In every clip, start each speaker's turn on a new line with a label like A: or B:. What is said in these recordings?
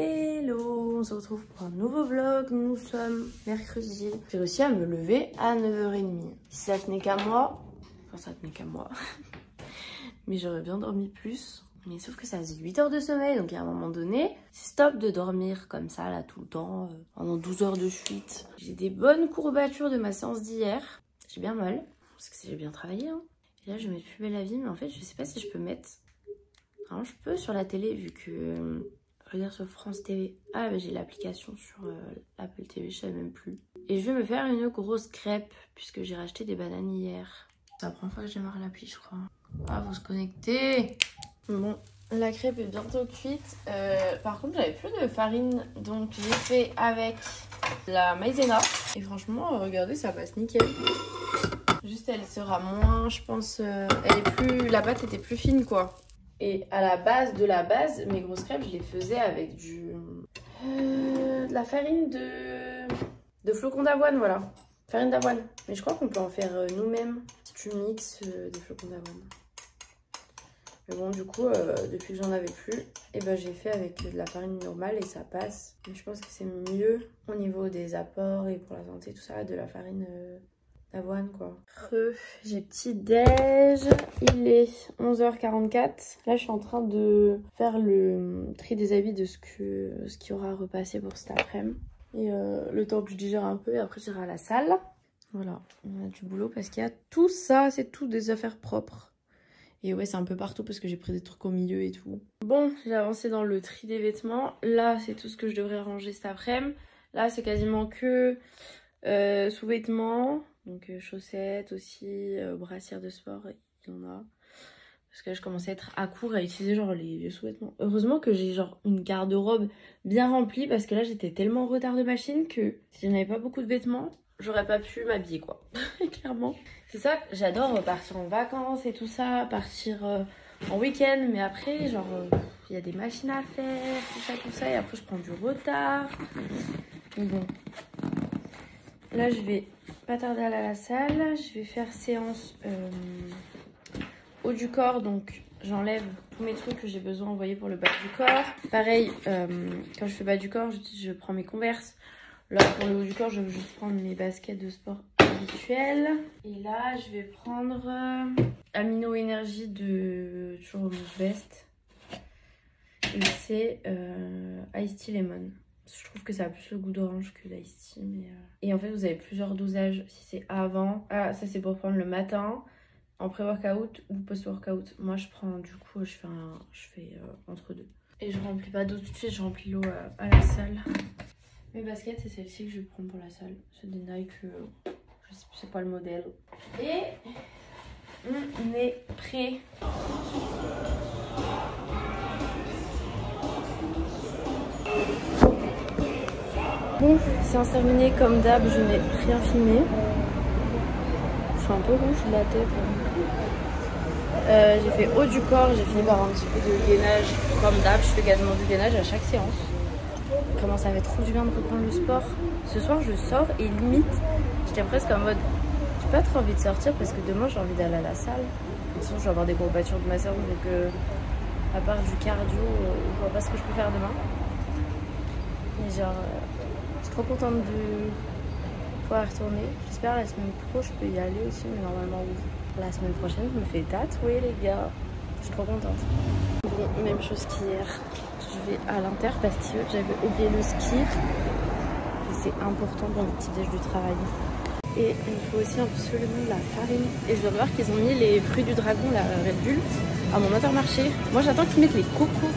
A: Hello, on se retrouve pour un nouveau vlog, nous sommes mercredi. J'ai réussi à me lever à 9h30. Si ça tenait qu'à moi, enfin ça tenait qu'à moi, mais j'aurais bien dormi plus. Mais sauf que ça faisait 8 heures de sommeil, donc à un moment donné, c'est stop de dormir comme ça là tout le temps, pendant 12 heures de suite. J'ai des bonnes courbatures de ma séance d'hier, j'ai bien mal, parce que j'ai bien travaillé. Hein. Et là je vais mettre Plus belle la vie, mais en fait je sais pas si je peux mettre... Alors je peux sur la télé vu que... Regarde sur France TV. Ah bah j'ai l'application sur Apple TV, je savais même plus. Et je vais me faire une grosse crêpe puisque j'ai racheté des bananes hier. C'est la première fois que je démarre l'appli je crois. Ah faut se connecter. Bon, la crêpe est bientôt cuite. Par contre j'avais plus de farine donc j'ai fait avec la maïzena. Et franchement regardez ça passe nickel. Juste elle sera moins je pense, elle est plus, la pâte était plus fine quoi. Et à la base de la base, mes grosses crêpes, je les faisais avec de la farine de flocons d'avoine, voilà. Farine d'avoine. Mais je crois qu'on peut en faire nous-mêmes si tu mixes des flocons d'avoine. Mais bon, du coup, depuis que j'en avais plus, et ben, j'ai fait avec de la farine normale et ça passe. Mais je pense que c'est mieux au niveau des apports et pour la santé, tout ça, de la farine... d'avoine quoi. J'ai petit déj, il est 11h44. Là je suis en train de faire le tri des habits de ce qui aura repassé pour cet après-midi. Et le temps que je digère un peu et après j'irai à la salle. Voilà, on a du boulot parce qu'il y a tout ça, c'est tout des affaires propres. Et ouais c'est un peu partout parce que j'ai pris des trucs au milieu et tout. Bon, j'ai avancé dans le tri des vêtements. Là c'est tout ce que je devrais ranger cet après-midi. Là c'est quasiment que sous-vêtements. Donc chaussettes aussi, brassières de sport, il y en a. Parce que là je commençais à être à court à utiliser genre les vieux sous-vêtements. Heureusement que j'ai genre une garde-robe bien remplie parce que là j'étais tellement en retard de machine que si je n'avais pas beaucoup de vêtements, j'aurais pas pu m'habiller quoi. Clairement. C'est ça, j'adore partir en vacances et tout ça, partir en week-end. Mais après genre il y a des machines à faire, tout ça et après je prends du retard. Donc bon. Là je vais pas tarder à aller à la salle, je vais faire séance haut du corps, donc j'enlève tous mes trucs que j'ai besoin d'envoyer pour le bas du corps. Pareil, quand je fais bas du corps, je prends mes Converse. Là pour le haut du corps, je vais juste prendre mes baskets de sport habituelles. Et là je vais prendre Amino Énergie de toujours Move Best. Et c'est Ice Tea Lemon. Je trouve que ça a plus le goût d'orange que d'ice tea. Mais Et en fait, vous avez plusieurs dosages. Si c'est avant... Ah, ça c'est pour prendre le matin, en pré-workout ou post-workout. Moi, je prends du coup, je fais entre deux. Et je remplis pas d'eau tout de suite, je remplis l'eau à la salle. Mes baskets, c'est celle-ci que je vais prendre pour la salle. C'est des Nike, je sais pas le modèle. Et on est prêt. Bon, séance terminée comme d'hab, je n'ai rien filmé. Je suis un peu rouge de la tête. J'ai fait haut du corps, j'ai fini par un petit peu de gainage comme d'hab. Je fais quasiment du gainage à chaque séance. Comment ça fait trop du bien de reprendre le sport. Ce soir, je sors et limite, j'étais presque en mode, j'ai pas trop envie de sortir parce que demain j'ai envie d'aller à la salle. De toute façon, je vais avoir des courbatures de ma cerveau, donc à part du cardio, je vois pas ce que je peux faire demain. Mais genre... je suis trop contente de pouvoir retourner. J'espère la semaine pro, je peux y aller aussi, mais normalement oui. La semaine prochaine, je me fais tatouer les gars. Je suis trop contente. Bon, même chose qu'hier. Je vais à l'Inter parce que j'avais oublié le ski. Et c'est important pour le petit déj du travail. Et il me faut aussi absolument de la farine. Et je dois voir qu'ils ont mis les fruits du dragon, la Red Bull, à mon Intermarché. Moi j'attends qu'ils mettent les cocos.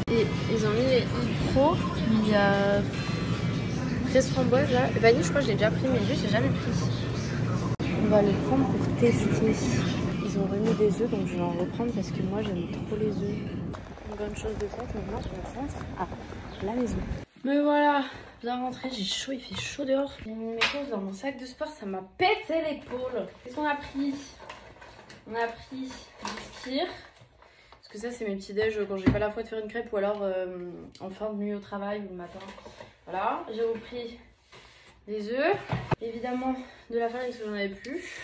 A: Et ils ont mis les 1 pro. Il y a 13 framboises là. Vanille, je crois que j'ai déjà pris, mais juste j'ai jamais pris. On va le prendre pour tester. Ils ont remis des œufs, donc je vais en reprendre parce que moi j'aime trop les œufs. Une bonne chose de faite, maintenant on rentre à la maison. Mais voilà, bien rentré, j'ai chaud, il fait chaud dehors. J'ai mis mes choses dans mon sac de sport, ça m'a pété l'épaule. Qu'est-ce qu'on a pris? On a pris du skir. Parce que ça c'est mes petits déj quand j'ai pas la foi de faire une crêpe ou alors en fin de nuit au travail ou le matin. Voilà, j'ai repris des œufs, évidemment de la farine parce que j'en avais plus,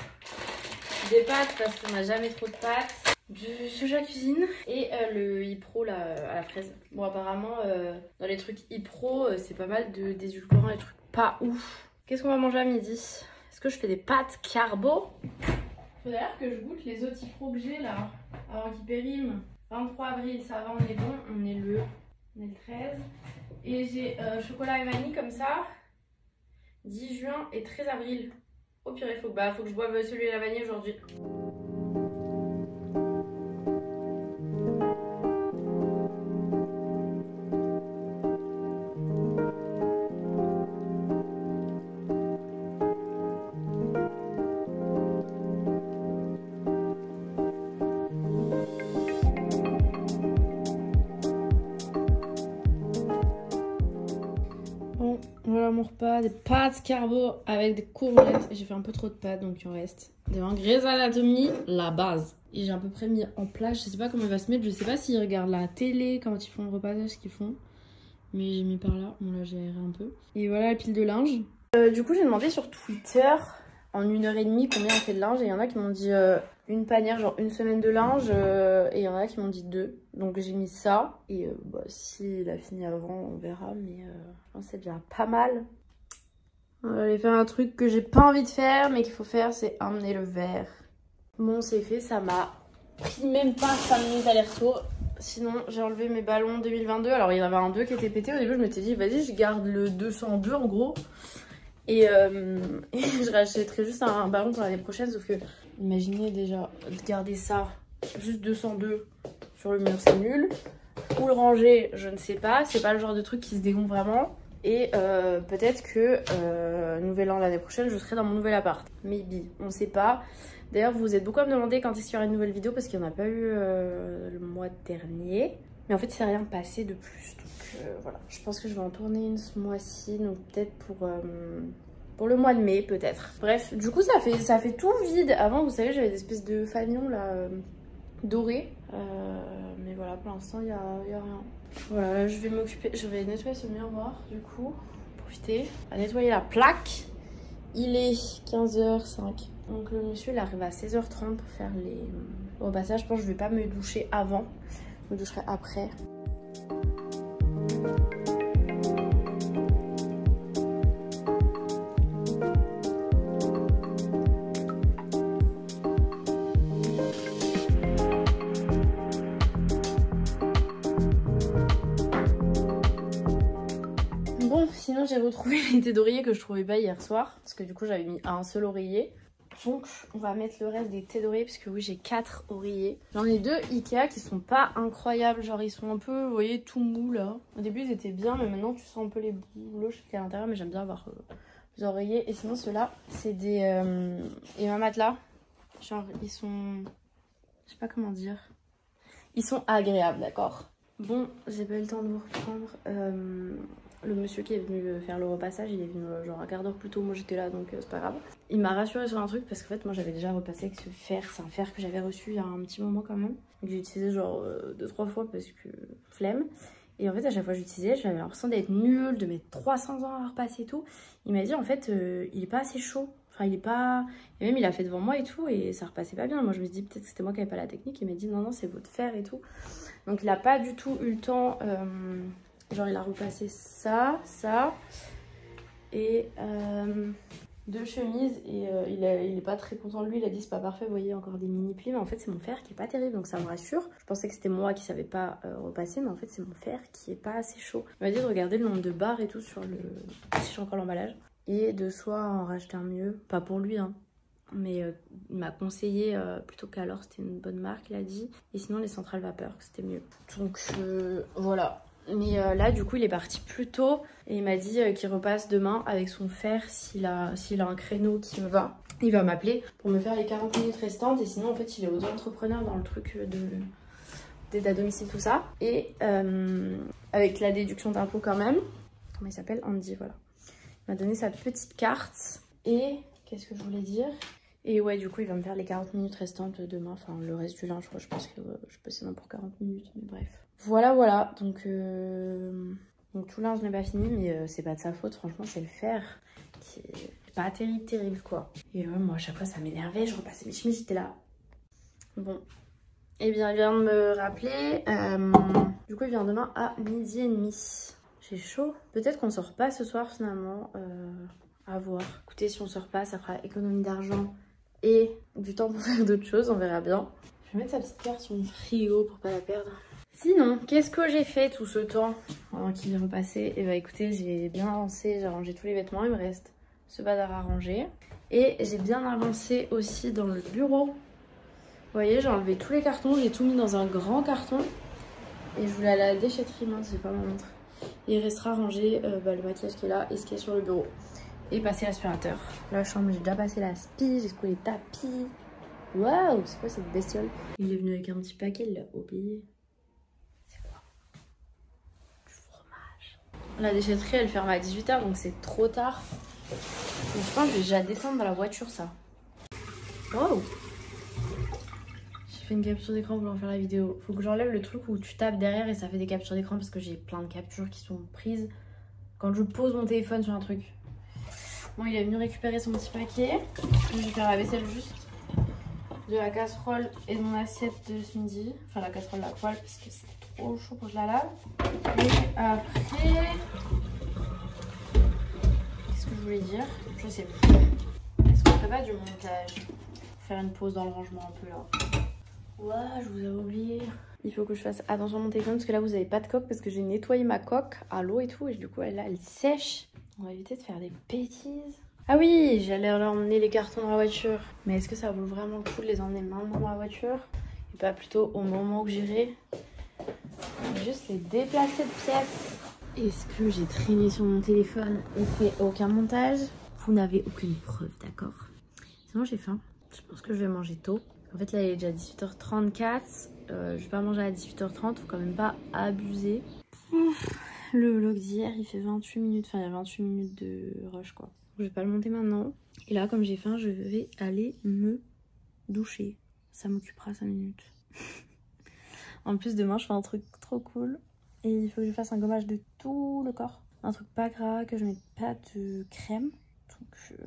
A: des pâtes parce qu'on n'a jamais trop de pâtes, du soja cuisine et le Ipro là à la fraise. Bon apparemment dans les trucs Ipro c'est pas mal d'édulcorants, les trucs pas ouf. Qu'est-ce qu'on va manger à midi? Est-ce que je fais des pâtes carbo? Faut d'ailleurs que je goûte les autres Ipro que j'ai là avant qu'ils périment. 23 avril, ça va, on est bon, on est le 13. Et j'ai chocolat et vanille comme ça, 10 juin et 13 avril. Oh purée, faut que je boive celui à la vanille aujourd'hui. Voilà mon repas, des pâtes carbo avec des courgettes. J'ai fait un peu trop de pâtes donc il en reste. Des Grey's Anatomy, la base. Et j'ai à peu près mis en place, je sais pas comment il va se mettre, je sais pas s'ils regardent la télé quand ils font le repassage, ce qu'ils font. Mais j'ai mis par là, bon là j'ai aéré un peu. Et voilà la pile de linge. Du coup j'ai demandé sur Twitter en 1h30 combien on fait de linge et il y en a qui m'ont dit une panière, genre une semaine de linge et il y en a qui m'ont dit 2. Donc j'ai mis ça et bah, s'il a fini avant on verra mais je pense que c'est déjà pas mal. On va aller faire un truc que j'ai pas envie de faire mais qu'il faut faire, c'est emmener le verre. Bon c'est fait, ça m'a pris même pas 5 minutes aller-retour. Sinon j'ai enlevé mes ballons 2022, alors il y en avait un 2 qui était pété. Au début je m'étais dit vas-y je garde le 202 en gros. Et je rachèterai juste un ballon pour l'année prochaine, sauf que imaginez déjà de garder ça, juste 202 sur le mur, c'est nul. Où le ranger, je ne sais pas, c'est pas le genre de truc qui se dégonfle vraiment. Et peut-être que nouvel an l'année prochaine, je serai dans mon nouvel appart. Maybe, on sait pas. D'ailleurs, vous êtes beaucoup à me demander quand est-ce qu'il y aura une nouvelle vidéo parce qu'il n'y en a pas eu le mois dernier. Mais en fait, c'est rien passé de plus. Donc voilà, je pense que je vais en tourner une ce mois-ci. Donc peut-être pour le mois de mai, peut-être. Bref, du coup, ça fait tout vide. Avant, vous savez, j'avais des espèces de fanions là, dorés. Mais voilà, pour l'instant, il y a rien. Voilà, là, je vais m'occuper. Je vais nettoyer ce miroir, du coup. Profiter. À nettoyer la plaque. Il est 15h05. Donc le monsieur il arrive à 16h30 pour faire les repassages. Je pense que je vais pas me doucher avant. Je me doucherai après. Bon, sinon j'ai retrouvé les thés d'oreiller que je trouvais pas hier soir. Parce que du coup j'avais mis un seul oreiller. Donc on va mettre le reste des thés d'oreiller parce que oui j'ai 4 oreillers. J'en ai 2 Ikea qui sont pas incroyables, genre ils sont un peu, vous voyez, tout mous là. Au début ils étaient bien mais maintenant tu sens un peu les bouloches qui est à l'intérieur, mais j'aime bien avoir les oreillers. Et sinon ceux-là c'est des et un matelas, genre ils sont, je sais pas comment dire, ils sont agréables, d'accord. Bon, j'ai pas eu le temps de vous reprendre. Le monsieur qui est venu faire le repassage, il est venu genre un quart d'heure plus tôt, moi j'étais là donc c'est pas grave. Il m'a rassuré sur un truc parce qu'en fait moi j'avais déjà repassé avec ce fer, c'est un fer que j'avais reçu il y a un petit moment quand même. Donc j'ai utilisé genre 2-3 fois parce que flemme. Et en fait à chaque fois que j'utilisais, j'avais l'impression d'être nulle, de mettre 300 ans à repasser et tout. Il m'a dit en fait il est pas assez chaud. Enfin il est pas... Et même il a fait devant moi et tout et ça repassait pas bien. Moi je me suis dit peut-être que c'était moi qui n'avais pas la technique. Il m'a dit non non c'est votre fer et tout. Donc il a pas du tout eu le temps... Genre il a repassé ça et 2 chemises et il est pas très content de lui, il a dit c'est pas parfait, vous voyez encore des mini plis mais en fait c'est mon fer qui est pas terrible donc ça me rassure. Je pensais que c'était moi qui savais pas repasser mais en fait c'est mon fer qui est pas assez chaud. Il m'a dit de regarder le nombre de barres et tout sur le... si j'ai encore l'emballage et de soit en racheter un mieux, pas pour lui hein. Mais il m'a conseillé plutôt qu'alors c'était une bonne marque il a dit et sinon les centrales vapeur c'était mieux. Donc voilà. Mais là du coup il est parti plus tôt et il m'a dit qu'il repasse demain avec son fer s'il a un créneau qui me va. Il va m'appeler pour me faire les 40 minutes restantes et sinon en fait il est auto-entrepreneur dans le truc d'aide à domicile tout ça. Et avec la déduction d'impôt quand même. Comment il s'appelle? Andy, voilà. Il m'a donné sa petite carte et qu'est-ce que je voulais dire? Et ouais du coup il va me faire les 40 minutes restantes demain, enfin le reste du linge je pense que je peux passer pour 40 minutes mais bref. Voilà, donc tout linge n'est pas fini, mais c'est pas de sa faute, franchement, c'est le fer qui est pas terrible quoi. Et ouais, moi à chaque fois ça m'énervait, je repassais mes chemises, j'étais là. Bon, Eh bien, il vient de me rappeler. Du coup, il vient demain à 12h30. J'ai chaud. Peut-être qu'on sort pas ce soir finalement. À voir. Écoutez, si on sort pas, ça fera économie d'argent et du temps pour faire d'autres choses. On verra bien. Je vais mettre sa petite carte sur mon frigo pour pas la perdre. Sinon, qu'est-ce que j'ai fait tout ce temps pendant qu'il est repassé? Et bah écoutez, j'ai bien avancé. J'ai rangé tous les vêtements. Il me reste ce bazar à ranger. Et j'ai bien avancé aussi dans le bureau. Vous voyez, j'ai enlevé tous les cartons, j'ai tout mis dans un grand carton. Et je voulais aller à la déchetterie, mince, j'ai pas ma montre. Et il restera rangé le maquillage qui est là et ce qui est sur le bureau. Et passer l'aspirateur. La chambre, j'ai déjà passé la spi, j'ai secoué les tapis. Waouh, c'est quoi cette bestiole? Il est venu avec un petit paquet, il l'a oublié. C'est quoi? Du fromage. La déchetterie, elle ferme à 18h, donc c'est trop tard. Donc je pense que je vais déjà descendre dans la voiture, ça. Wow! J'ai fait une capture d'écran pour en faire la vidéo. Faut que j'enlève le truc où tu tapes derrière et ça fait des captures d'écran parce que j'ai plein de captures qui sont prises quand je pose mon téléphone sur un truc. Bon, il est venu récupérer son petit paquet. Je vais faire la vaisselle juste de la casserole et de mon assiette de ce midi. Enfin, la casserole, la poêle, parce que c'est trop chaud pour que je la lave. Et après... Qu'est-ce que je voulais dire? Je sais plus. Est-ce qu'on ferait pas du montage? Faire une pause dans le rangement un peu là. Ouah, je vous avais oublié. Il faut que je fasse attention à mon téléphone parce que là vous avez pas de coque parce que j'ai nettoyé ma coque à l'eau et tout et du coup elle sèche. On va éviter de faire des bêtises. Ah oui, j'allais leur emmener les cartons dans la voiture. Mais est-ce que ça vaut vraiment le coup de les emmener maintenant dans la voiture et pas plutôt au moment où j'irai? Juste les déplacer de pièces. Est-ce que j'ai traîné sur mon téléphone et fait aucun montage? Vous n'avez aucune preuve, d'accord? Sinon j'ai faim. Je pense que je vais manger tôt. En fait là il est déjà 18h34. Je vais pas manger à 18h30, faut quand même pas abuser. Le vlog d'hier il fait 28 minutes, enfin il y a 28 minutes de rush quoi. Je vais pas le monter maintenant. Et là comme j'ai faim je vais aller me doucher. Ça m'occupera 5 minutes. En plus demain je fais un truc trop cool. Et il faut que je fasse un gommage de tout le corps. Un truc pas gras, que je mette pas de crème. Donc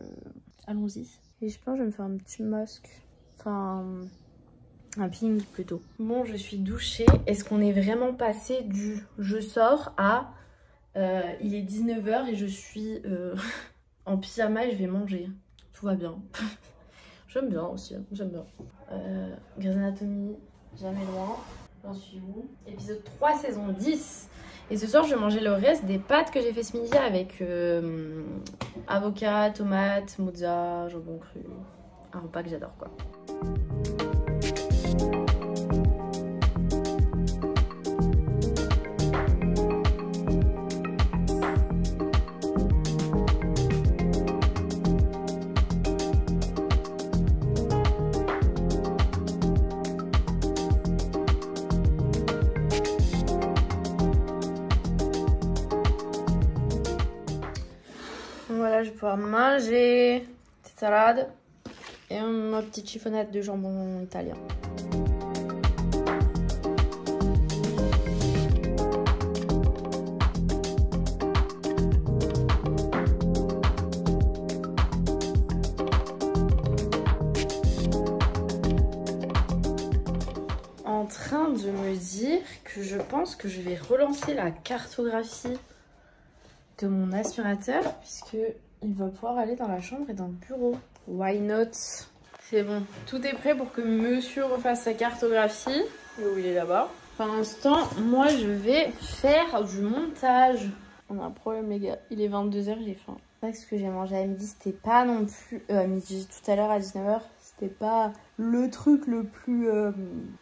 A: allons-y. Et je pense que je vais me faire un petit masque. Enfin... un peeling plutôt. Bon, je suis douchée. Est-ce qu'on est vraiment passé du je sors à il est 19h et je suis en pyjama et je vais manger? Tout va bien. J'aime bien aussi, j'aime bien. Grey's Anatomy, jamais loin. J'en suis où? Épisode 3, saison 10. Et ce soir, je vais manger le reste des pâtes que j'ai fait ce midi avec avocat, tomate, mozza, jambon cru. Un repas que j'adore quoi. Voilà, je vais pouvoir manger cette salade et ma petite chiffonnette de jambon italien. En train de me dire que je pense que je vais relancer la cartographie de mon aspirateur puisque il va pouvoir aller dans la chambre et dans le bureau. Why not? C'est bon, tout est prêt pour que monsieur refasse sa cartographie. Et où il est là-bas. Pour l'instant, moi je vais faire du montage. On a un problème les gars, il est 22h, j'ai faim. C'est vrai que ce que j'ai mangé à midi, c'était pas non plus... à midi, tout à l'heure à 19h, c'était pas le truc le plus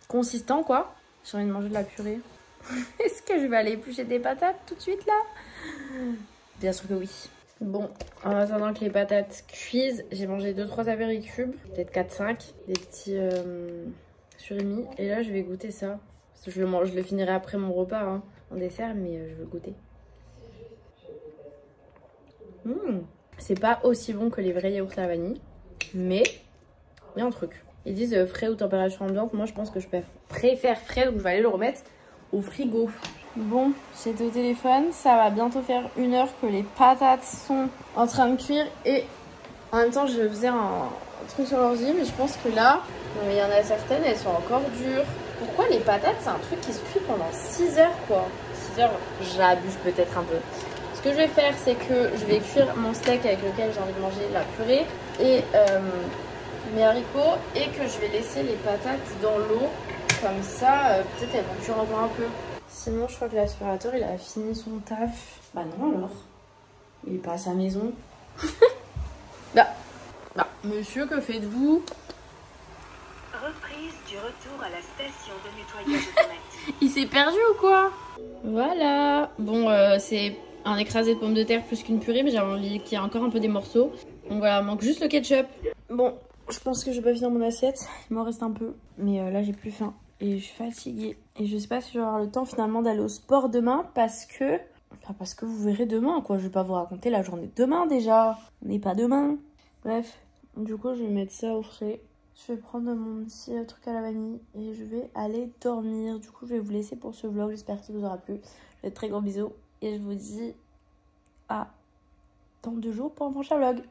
A: consistant quoi. J'ai envie de manger de la purée. Est-ce que je vais aller éplucher des patates tout de suite là? Bien sûr que oui. Bon, en attendant que les patates cuisent, j'ai mangé 2-3 apéricubes, peut-être 4-5, des petits surimi. Et là, je vais goûter ça. Parce que je le finirai après mon repas, hein, en dessert, mais je veux goûter. C'est pas aussi bon que les vrais yaourts à la vanille, mais il y a un truc. Ils disent frais ou température ambiante. Moi, je pense que je préfère frais, donc je vais aller le remettre au frigo. Bon, j'étais au téléphone, ça va bientôt faire 1 heure que les patates sont en train de cuire et en même temps je faisais un truc sur l'ordi mais je pense que là, il y en a certaines, elles sont encore dures. Pourquoi les patates, c'est un truc qui se cuit pendant 6 heures quoi. 6 heures, j'abuse peut-être un peu. Ce que je vais faire, c'est que je vais cuire mon steak avec lequel j'ai envie de manger la purée et mes haricots, et que je vais laisser les patates dans l'eau. Comme ça, peut-être elles vont cuire encore un peu. Sinon, je crois que l'aspirateur, il a fini son taf. Bah non alors. Il est pas à sa maison. Bah, monsieur, que faites-vous?
B: Reprise du retour à la station de nettoyage automatique.
A: Il s'est perdu ou quoi? Voilà. Bon, c'est un écrasé de pommes de terre plus qu'une purée, mais j'avais envie qu'il y ait encore un peu des morceaux. Donc voilà, il manque juste le ketchup. Bon, je pense que je vais pas finir mon assiette. Il m'en reste un peu. Mais là, j'ai plus faim. Et je suis fatiguée. Et je sais pas si je vais avoir le temps finalement d'aller au sport demain parce que... Enfin, parce que vous verrez demain, quoi. Je vais pas vous raconter la journée de demain déjà. On n'est pas demain. Bref, du coup, je vais mettre ça au frais. Je vais prendre mon petit truc à la vanille et je vais aller dormir. Du coup, je vais vous laisser pour ce vlog. J'espère que ça vous aura plu. Je vous fais de très gros bisous et je vous dis à dans 2 jours pour un prochain vlog.